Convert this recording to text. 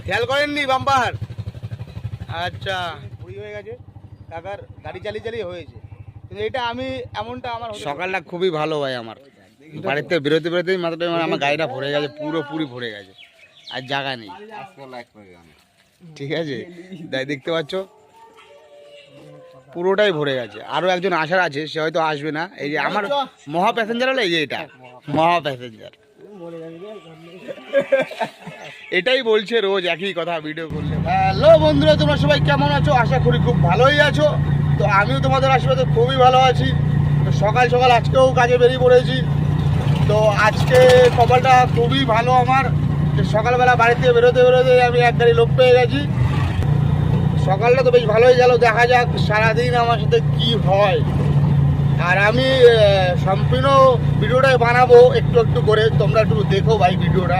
খেয়াল করেননি বাম্পার? আচ্ছা, ভুড়ি হয়ে গেছে কাকার, গাড়ি চালিয়ে চালিয়ে হয়েছে। কিন্তু এটা আমি এমনটা আমার সকালটা খুবই ভালো ভাই। আমার বাড়িতে বেরোতে বেরোতেই মাথাটা আমার গাড়িটা ভরে গেছে, পুরোপুরি ভরে গেছে, আর জায়গা নেই। ঠিক আছে, তাই দেখতে পাচ্ছ পুরোটাই ভরে গেছে। আরো একজন আসার আছে, সে হয়তো আসবে না। এই যে আমার মহা প্যাসেঞ্জার হলো, এই যে এটা মহা প্যাসেঞ্জার। এটাই বলছে রোজ একই কথা ভিডিও করলে। হ্যালো বন্ধুরা, তোমরা সবাই কেমন আছো? আশা করি খুব ভালোই আছো। তো আমিও তোমাদের আশীর্বাদে খুবই ভালো আছি। তো সকাল সকাল আজকেও কাজে বেরিয়ে পড়েছি। তো আজকে কপালটা খুবই ভালো আমার, যে সকালবেলা বাড়ি থেকে বেরোতে বেরোতে আমি এক গাড়ি লোক পেয়ে গেছি। সকালটা তো বেশ ভালোই গেল, দেখা যাক সারাদিন আমার সাথে কি হয়। আর আমি সম্পূর্ণ ভিডিওটাই বানাবো একটু একটু করে, তোমরা একটু দেখো ভাই ভিডিওটা।